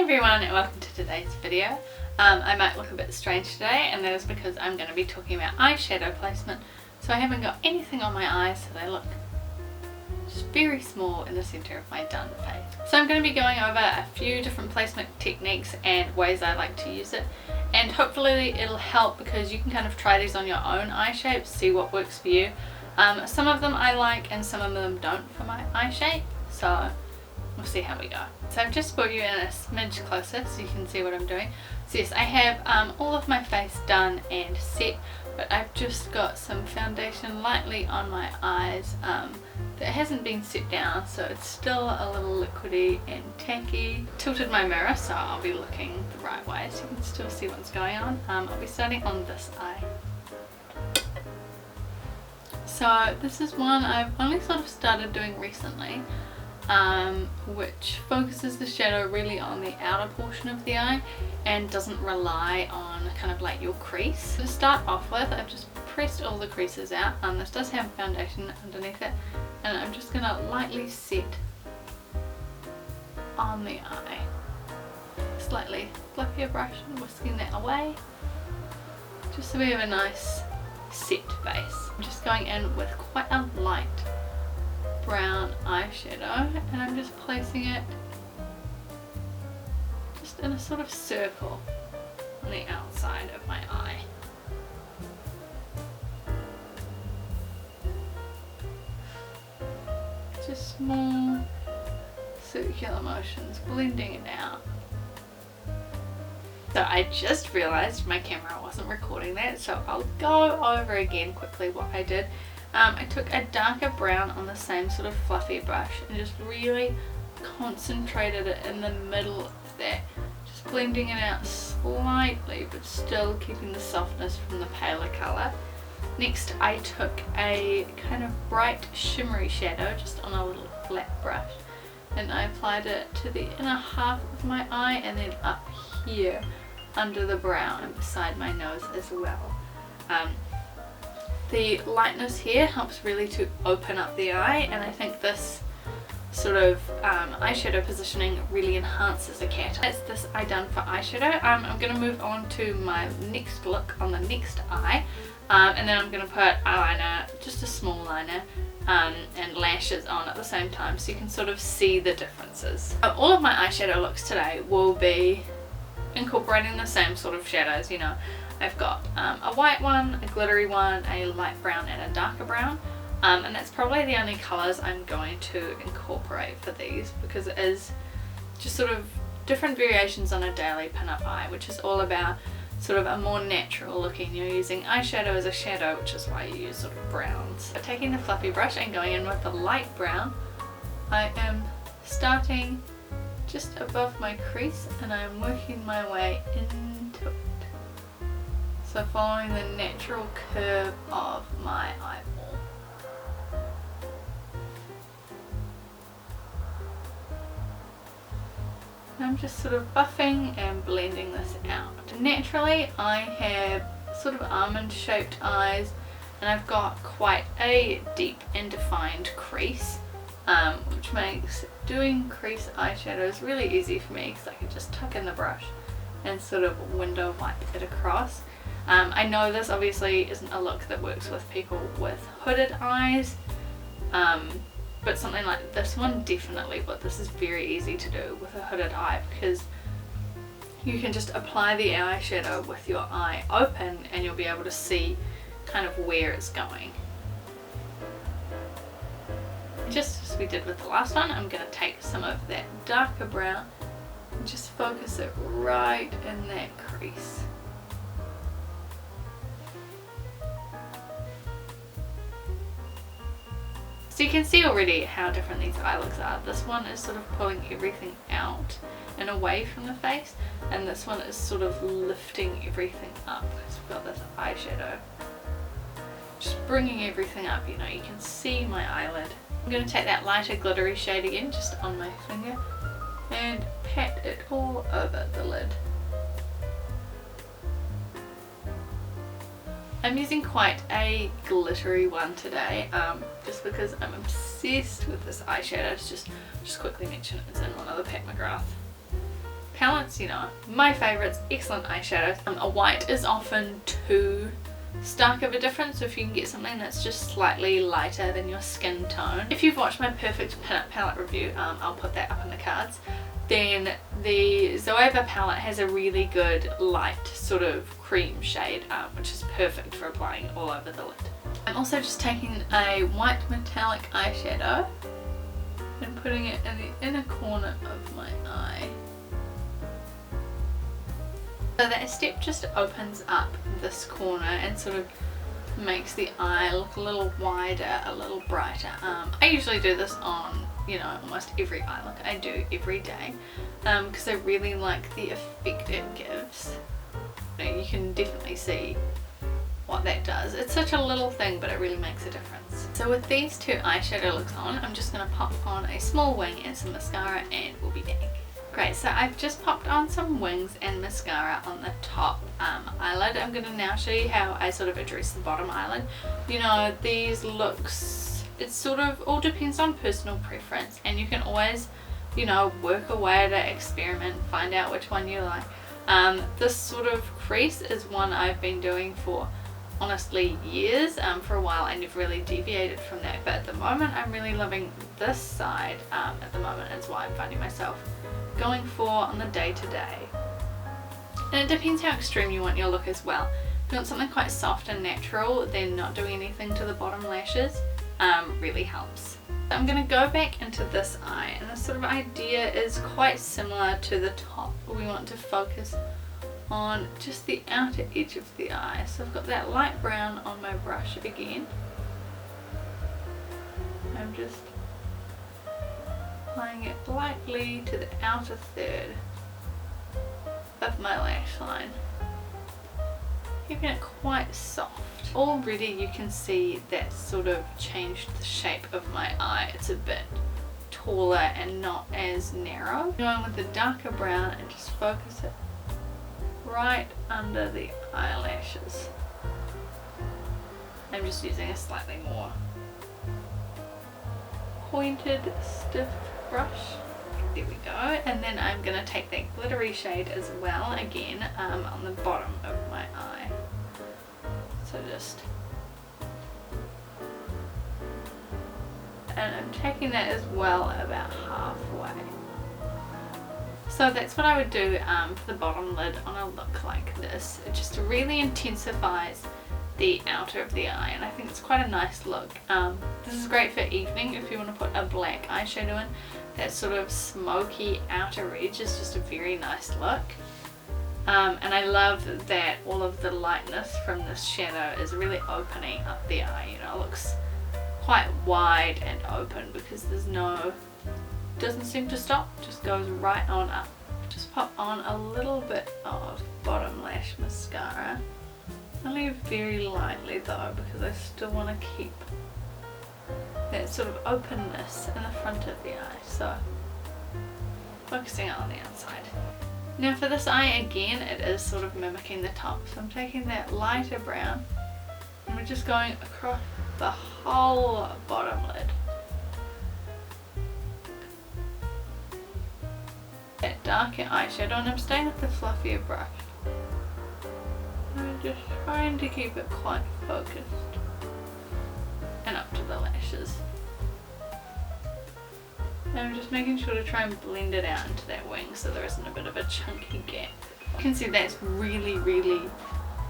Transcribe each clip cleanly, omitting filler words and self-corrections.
everyone and welcome to today's video. I might look a bit strange today, and that is because I'm going to be talking about eyeshadow placement. So I haven't got anything on my eyes, so they look just very small in the centre of my done face. So I'm going to be going over a few different placement techniques and ways I like to use it, and hopefully it'll help because you can kind of try these on your own eye shapes, see what works for you. Some of them I like and some of them don't for my eye shape, so we'll see how we go. So I've just brought you in a smidge closer so you can see what I'm doing. So yes, I have all of my face done and set, but I've just got some foundation lightly on my eyes that hasn't been set down, so it's still a little liquidy and tacky. Tilted my mirror so I'll be looking the right way so you can still see what's going on. I'll be starting on this eye. So this is one I've only sort of started doing recently, which focuses the shadow really on the outer portion of the eye and doesn't rely on kind of like your crease. To start off with, I've just pressed all the creases out. This does have foundation underneath it, and I'm just going to lightly set on the eye. Slightly fluffier brush and whisking that away, just so we have a nice set base. I'm just going in with quite a light brown eyeshadow, and I'm just placing it just in a sort of circle on the outside of my eye. Just small circular motions, blending it out. So I just realised my camera wasn't recording that, so I'll go over again quickly what I did. I took a darker brown on the same sort of fluffy brush and just really concentrated it in the middle of that, just blending it out slightly but still keeping the softness from the paler colour. Next I took a kind of bright shimmery shadow just on a little flat brush, and I applied it to the inner half of my eye and then up here under the brow and beside my nose as well. The lightness here helps really to open up the eye, and I think this sort of eyeshadow positioning really enhances the cat. That's this eye done for eyeshadow. I'm going to move on to my next look on the next eye, and then I'm going to put eyeliner, just a small liner, and lashes on at the same time so you can sort of see the differences. All of my eyeshadow looks today will be incorporating the same sort of shadows. You know, I've got a white one, a glittery one, a light brown and a darker brown, and that's probably the only colours I'm going to incorporate for these, because it is just sort of different variations on a daily pin-up eye, which is all about sort of a more natural looking. You're using eyeshadow as a shadow, which is why you use sort of browns. So taking the fluffy brush and going in with the light brown, I am starting just above my crease and I'm working my way into it. So following the natural curve of my eyeball. I'm just sort of buffing and blending this out. Naturally I have sort of almond shaped eyes, and I've got quite a deep and defined crease, which makes doing crease eyeshadows really easy for me because I can just tuck in the brush and sort of window wipe it across. I know this obviously isn't a look that works with people with hooded eyes, but something like this one definitely, but this is very easy to do with a hooded eye because you can just apply the eyeshadow with your eye open and you'll be able to see kind of where it's going. Just as we did with the last one, I'm going to take some of that darker brown and just focus it right in that crease. So you can see already how different these eye looks are. This one is sort of pulling everything out and away from the face, and this one is sort of lifting everything up because we've got this eyeshadow just bringing everything up. You know, you can see my eyelid. I'm going to take that lighter glittery shade again just on my finger and pat it all over the lid. I'm using quite a glittery one today, just because I'm obsessed with this eyeshadow. Just quickly mention it's in one of the Pat McGrath palettes, you know, my favourites, excellent eyeshadows. A white is often too stark of a difference, so if you can get something that's just slightly lighter than your skin tone. If you've watched my perfect Pinup palette review, I'll put that up in the cards, then the Zoeva palette has a really good light sort of cream shade, which is perfect for applying all over the lid. I'm also just taking a white metallic eyeshadow and putting it in the inner corner of my eye. So that step just opens up this corner and sort of makes the eye look a little wider, a little brighter. I usually do this on, you know, almost every eye look I do every day, because I really like the effect it gives. You know, you can definitely see what that does. It's such a little thing, but it really makes a difference. So with these two eyeshadow looks on, I'm just going to pop on a small wing and some mascara and we'll be back. Great, so I've just popped on some wings and mascara on the top eyelid. I'm going to now show you how I sort of address the bottom eyelid. You know, these looks, it sort of all depends on personal preference, and you can always, you know, work away to experiment, find out which one you like. This sort of crease is one I've been doing for honestly years. For a while I never really deviated from that, but at the moment I'm really loving this side. At the moment is what I'm finding myself going for on the day-to-day. And it depends how extreme you want your look as well. If you want something quite soft and natural, then not doing anything to the bottom lashes really helps. I'm going to go back into this eye, and this sort of idea is quite similar to the top. We want to focus on just the outer edge of the eye. So I've got that light brown on my brush again. I'm just applying it lightly to the outer third of my lash line, keeping it quite soft. Already you can see that sort of changed the shape of my eye. It's a bit taller and not as narrow. Going with the darker brown and just focus it right under the eyelashes. I'm just using a slightly more pointed, stiff brush. There we go. And then I'm going to take that glittery shade as well, again on the bottom of my eye. So just, and I'm taking that as well about halfway. So that's what I would do for the bottom lid on a look like this. It just really intensifies the outer of the eye, and I think it's quite a nice look. This is great for evening if you want to put a black eyeshadow in. That sort of smoky outer edge is just a very nice look. And I love that all of the lightness from this shadow is really opening up the eye. You know, it looks quite wide and open because there's no, doesn't seem to stop, just goes right on up. Just pop on a little bit of bottom lash mascara. Only very lightly though, because I still want to keep that sort of openness in the front of the eye, so focusing on the outside. Now for this eye again, it is sort of mimicking the top, so I'm taking that lighter brown and we're just going across the whole bottom lid. That darker eyeshadow, and I'm staying with the fluffier brush. I'm just trying to keep it quite focused and up to the lashes. And I'm just making sure to try and blend it out into that wing so there isn't a bit of a chunky gap. You can see that's really, really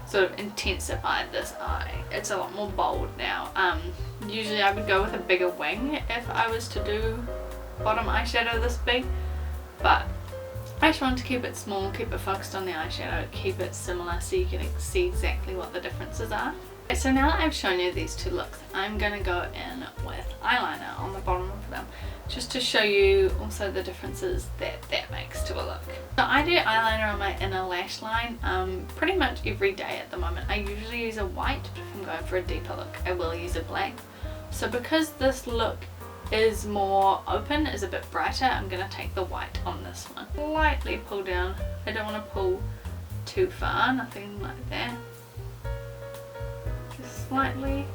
sort of intensified this eye. It's a lot more bold now. Usually I would go with a bigger wing if I was to do bottom eyeshadow this big, but I just want to keep it small, keep it focused on the eyeshadow, keep it similar so you can see exactly what the differences are. So now that I've shown you these two looks, I'm going to go in with eyeliner on the bottom of them, just to show you also the differences that that makes to a look. So I do eyeliner on my inner lash line pretty much every day at the moment. I usually use a white, but if I'm going for a deeper look I will use a black. So because this look is more open, is a bit brighter, I'm going to take the white on this one. Lightly pull down, I don't want to pull too far, nothing like that. Just slightly,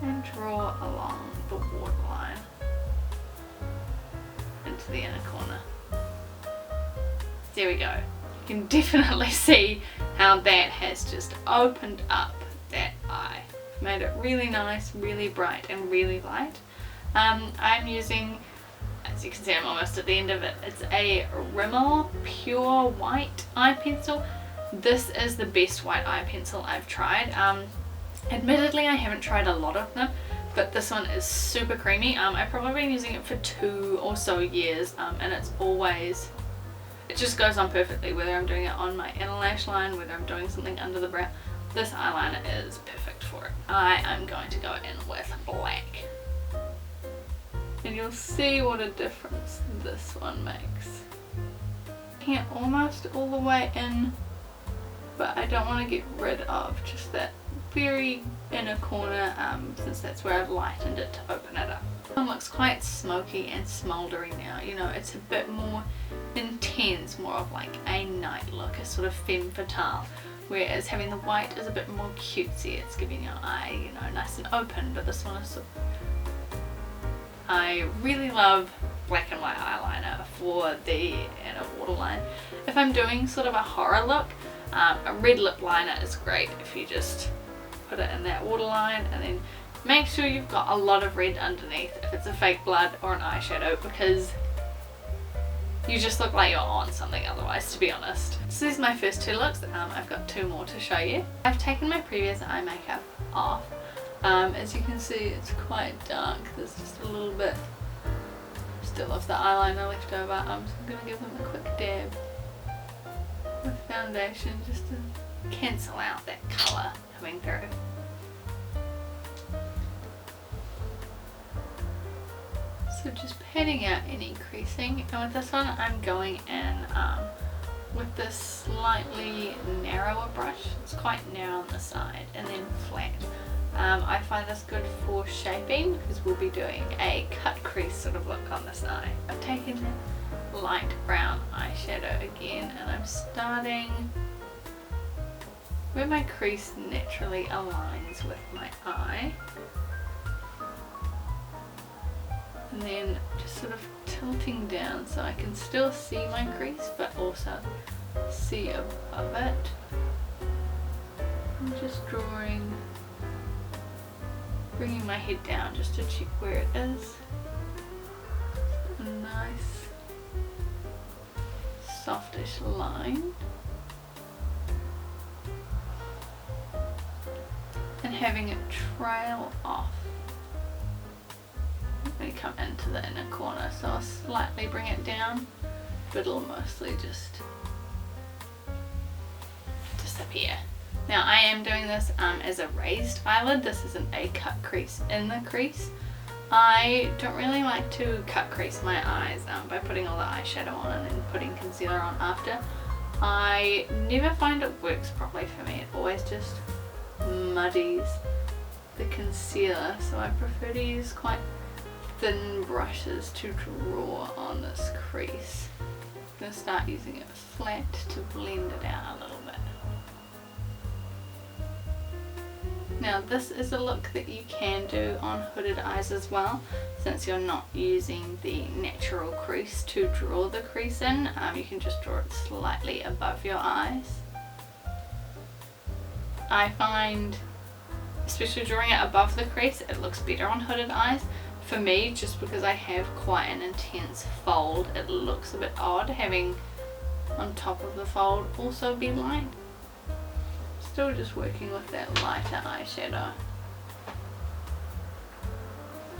and draw along the waterline into the inner corner. There we go. You can definitely see how that has just opened up that eye. Made it really nice, really bright and really light. I'm using, as you can see I'm almost at the end of it, it's a Rimmel Pure White eye pencil. This is the best white eye pencil I've tried. Admittedly I haven't tried a lot of them, but this one is super creamy. I've probably been using it for 2 or so years, and it's always, it just goes on perfectly whether I'm doing it on my inner lash line, whether I'm doing something under the brow. This eyeliner is perfect for it. I am going to go in with black. And you'll see what a difference this one makes. Here almost all the way in, but I don't want to get rid of just that very inner corner, since that's where I've lightened it to open it up. It looks quite smoky and smouldery now, you know, it's a bit more intense, more of like a night look, a sort of femme fatale. Whereas having the white is a bit more cutesy, it's giving your eye, you know, nice and open, but this one is sort of... I really love black and white eyeliner for the inner waterline. If I'm doing sort of a horror look, a red lip liner is great if you just put it in that waterline, and then make sure you've got a lot of red underneath if it's a fake blood or an eyeshadow, because you just look like you're on something otherwise, to be honest. So these are my first 2 looks. I've got 2 more to show you. I've taken my previous eye makeup off. As you can see, it's quite dark. There's just a little bit still of the eyeliner left over. So I'm going to give them a quick dab with foundation just to cancel out that colour coming through. So just patting out any creasing, and with this one I'm going in with this slightly narrower brush. It's quite narrow on the side and then flat. I find this good for shaping because we'll be doing a cut crease sort of look on this eye. I've taken the light brown eyeshadow again, and I'm starting where my crease naturally aligns with my eye. And then just sort of tilting down so I can still see my crease but also see above it. I'm just drawing, bringing my head down just to check where it is. A nice softish line. And having it trail off. When you come into the inner corner, so I'll slightly bring it down, but it'll mostly just disappear. Now I am doing this as a raised eyelid. This isn't a cut crease in the crease. I don't really like to cut crease my eyes by putting all the eyeshadow on and then putting concealer on after. I never find it works properly for me. It always just muddies the concealer, so I prefer to use quite thin brushes to draw on this crease. I'm going to start using it flat to blend it out a little bit. Now this is a look that you can do on hooded eyes as well, since you're not using the natural crease to draw the crease in. You can just draw it slightly above your eyes. I find, especially drawing it above the crease, it looks better on hooded eyes. For me, just because I have quite an intense fold, it looks a bit odd having on top of the fold also be light. Still just working with that lighter eyeshadow.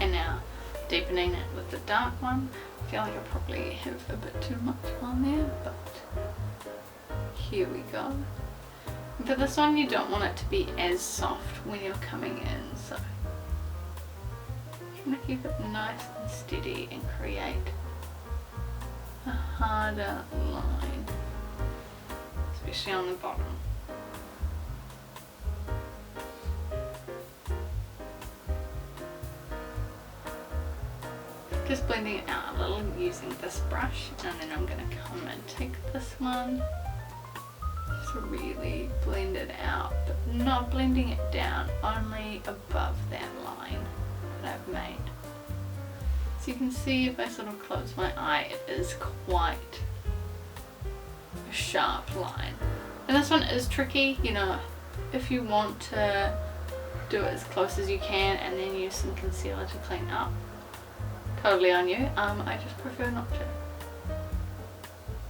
And now deepening it with the dark one. I feel like I probably have a bit too much on there, but here we go. For this one you don't want it to be as soft when you're coming in, so I'm going to keep it nice and steady and create a harder line, especially on the bottom. Just blending it out a little using this brush, and then I'm going to come and take this one, just really blend it out, but not blending it down, only above that line that I've made. So you can see if I sort of close my eye, it is quite sharp line. And this one is tricky, you know, if you want to do it as close as you can and then use some concealer to clean up. Totally on you. I just prefer not to.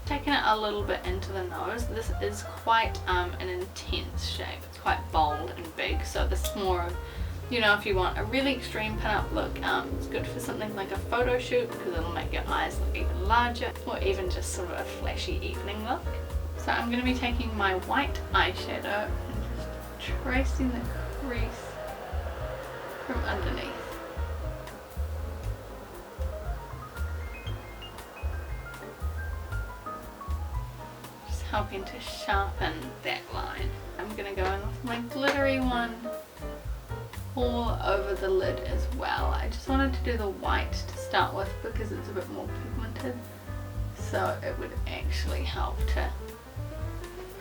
Taking it a little bit into the nose. This is quite an intense shape. It's quite bold and big, so this is more of, you know, if you want a really extreme pin-up look, it's good for something like a photo shoot because it'll make your eyes look even larger, or even just sort of a flashy evening look. So I'm going to be taking my white eyeshadow and just tracing the crease from underneath. Just helping to sharpen that line. I'm going to go in with my glittery one all over the lid as well. I just wanted to do the white to start with because it's a bit more pigmented, so it would actually help to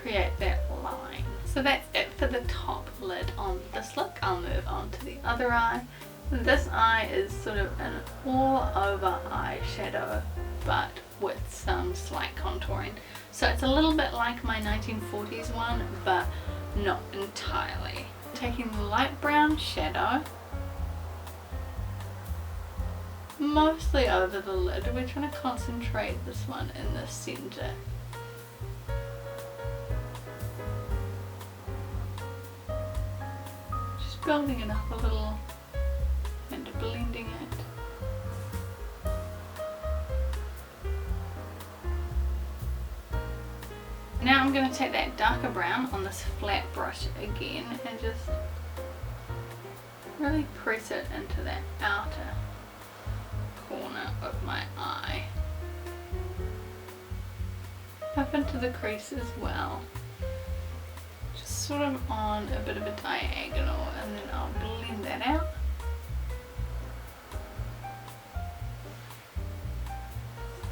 create that line. So that's it for the top lid on this look. I'll move on to the other eye. This eye is sort of an all over eyeshadow but with some slight contouring. So it's a little bit like my 1940s one, but not entirely. Taking the light brown shadow mostly over the lid. We're trying to concentrate this one in the center. Just building it up a little and blending it. Now I'm going to take that darker brown on this flat brush again and just really press it into that outer corner of my eye. Up into the crease as well. Just sort of on a bit of a diagonal, and then I'll blend that out.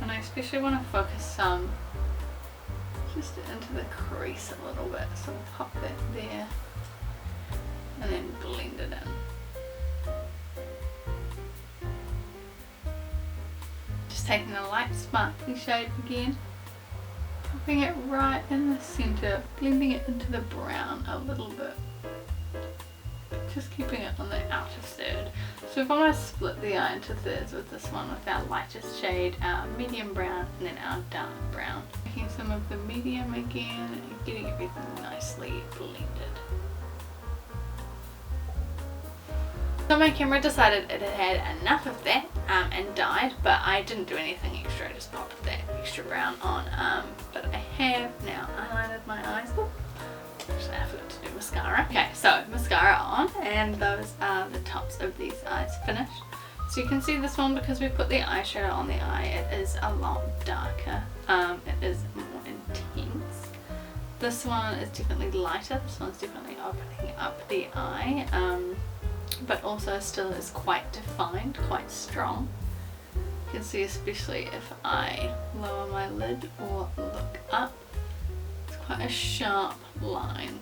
And I especially want to focus some just into the crease a little bit, so we'll pop that there and then blend it in. Just taking a light sparkly shade again, popping it right in the center, blending it into the brown a little bit, just keeping it on the outer third. So if I want to split the eye into thirds with this one, with our lightest shade, our medium brown, and then our dark brown. Taking some of the medium again and getting everything nicely blended. So my camera decided it had had enough of that and died, but I didn't do anything extra. I just popped that extra brown on. But I have now eyelinered my eyes. Oh, actually, I forgot to do mascara. Okay, so mascara on, and those are the tops of these eyes finished. So you can see this one, because we put the eyeshadow on the eye, it is a lot darker. It is more intense. This one is definitely lighter. This one's definitely opening up the eye, but also still is quite defined, quite strong. You can see, especially if I lower my lid or look up, it's quite a sharp line.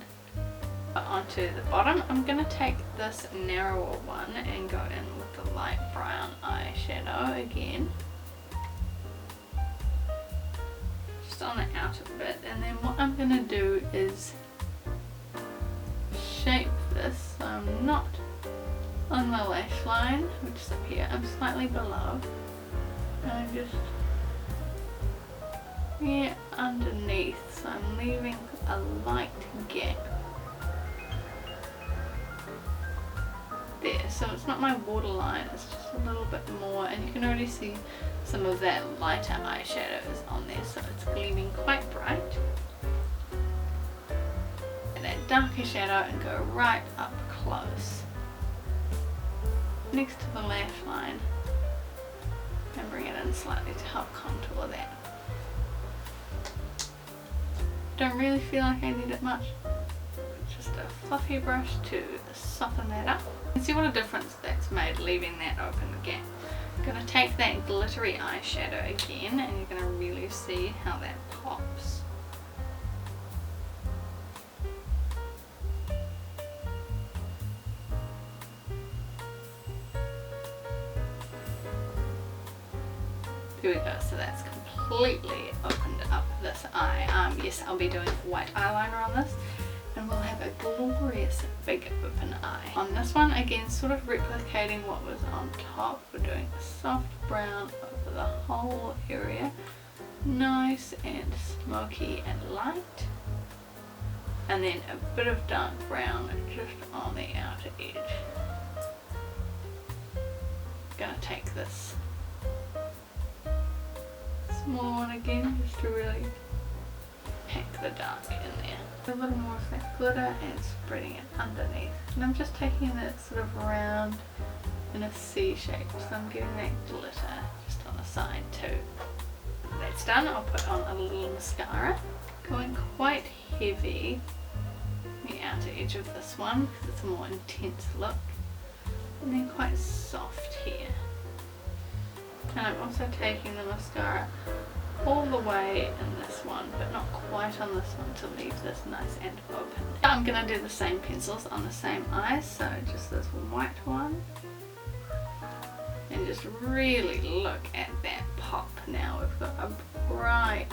Onto the bottom, I'm going to take this narrower one and go in with the light brown eyeshadow again, just on the outer bit, and then what I'm going to do is shape this so I'm not on the lash line, which is up here, I'm slightly below, and I'm just here underneath, so I'm leaving a light gap there, so it's not my waterline, it's just a little bit more, and you can already see some of that lighter eyeshadows on there, so it's gleaming quite bright. And that darker shadow, and go right up close next to the lash line and bring it in slightly to help contour that. Don't really feel like I need it much. Just a fluffy brush to soften that up. You can see what a difference that's made, leaving that open gap. I'm going to take that glittery eyeshadow again, and you're going to really see how that pops. There we go, so that's completely opened up this eye. Yes, yes, I'll be doing white eyeliner on this, and we'll have a glorious big open eye. On this one, again, sort of replicating what was on top, we're doing a soft brown over the whole area, nice and smoky and light, and then a bit of dark brown just on the outer edge. Gonna take this small one again just to really pack the dark in there. A little more of that glitter and spreading it underneath. And I'm just taking it sort of round in a C shape, so I'm getting that glitter just on the side too. That's done. I'll put on a little mascara, going quite heavy on the outer edge of this one because it's a more intense look, and then quite soft here. And I'm also taking the mascara all the way in this one, but not quite on this one, to leave this nice and open. I'm going to do the same pencils on the same eyes, so just this white one, and just really look at that pop now. We've got a bright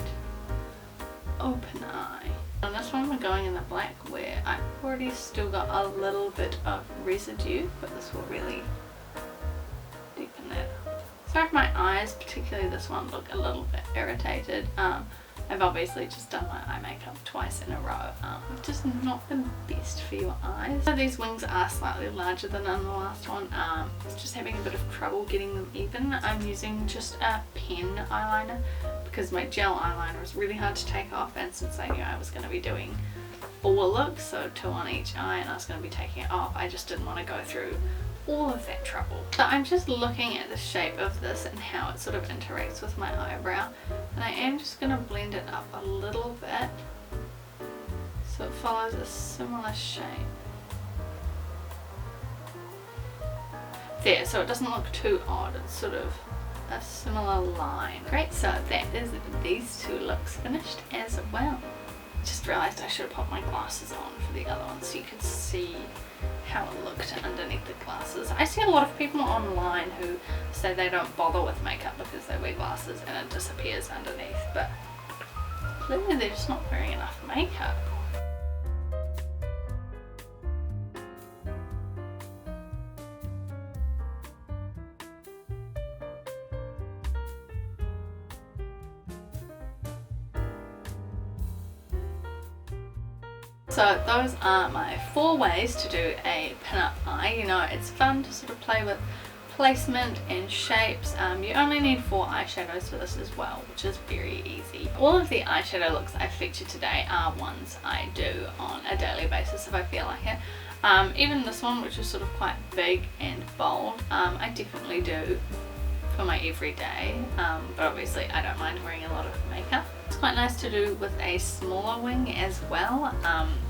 open eye. On this one we're going in the black, where I've already still got a little bit of residue, but this will really deepen that up. Sorry if my eyes, particularly this one, look a little bit irritated. I've obviously just done my eye makeup twice in a row, which is not the best for your eyes. So these wings are slightly larger than on the last one. Just having a bit of trouble getting them even. I'm using just a pen eyeliner because my gel eyeliner is really hard to take off, and since I knew I was going to be doing 4 looks, so 2 on each eye, and I was going to be taking it off, I just didn't want to go through all of that trouble. So I'm just looking at the shape of this and how it sort of interacts with my eyebrow, and I am just going to blend it up a little bit so it follows a similar shape. There, so it doesn't look too odd, it's sort of a similar line. Great, so that is these 2 looks finished as well. Just realised I should have put my glasses on for the other one so you could see how it looked underneath the glasses. I see a lot of people online who say they don't bother with makeup because they wear glasses and it disappears underneath, but clearly they're just not wearing enough makeup. So those are my 4 ways to do a pin-up eye. You know, it's fun to sort of play with placement and shapes. You only need 4 eyeshadows for this as well, which is very easy. All of the eyeshadow looks I featured today are ones I do on a daily basis if I feel like it. Even this one, which is sort of quite big and bold, I definitely do for my everyday, but obviously I don't mind wearing a lot of makeup. It's quite nice to do with a smaller wing as well.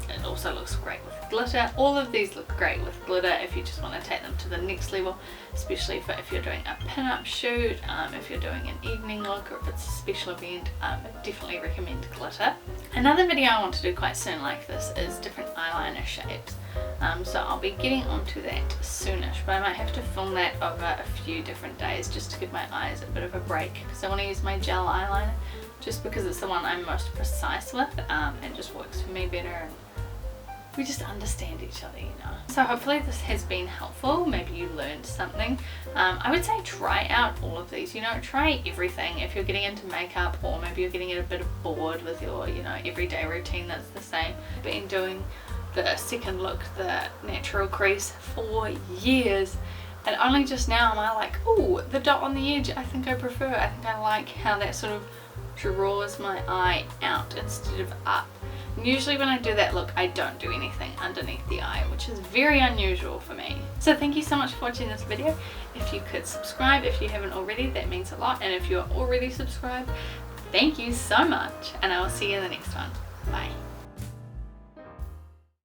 It also looks great with glitter. All of these look great with glitter if you just want to take them to the next level, especially for if you're doing a pin-up shoot, if you're doing an evening look, or if it's a special event. I definitely recommend glitter. Another video I want to do quite soon like this is different eyeliner shapes. So I'll be getting onto that soonish, but I might have to film that over a few different days just to give my eyes a bit of a break, because I want to use my gel eyeliner just because it's the one I'm most precise with, and just works for me better, and we just understand each other, you know. So hopefully this has been helpful. Maybe you learned something. I would say try out all of these, you know, try everything if you're getting into makeup, or maybe you're getting a bit bored with your, you know, everyday routine that's the same. I've been doing the second look, the natural crease, for years, and only just now am I like, oh, the dot on the edge I think I prefer. I think I like how that sort of draws my eye out instead of up. And usually when I do that look, I don't do anything underneath the eye, which is very unusual for me. So thank you so much for watching this video. If you could subscribe if you haven't already, that means a lot, and if you're already subscribed, thank you so much, and I will see you in the next one. Bye.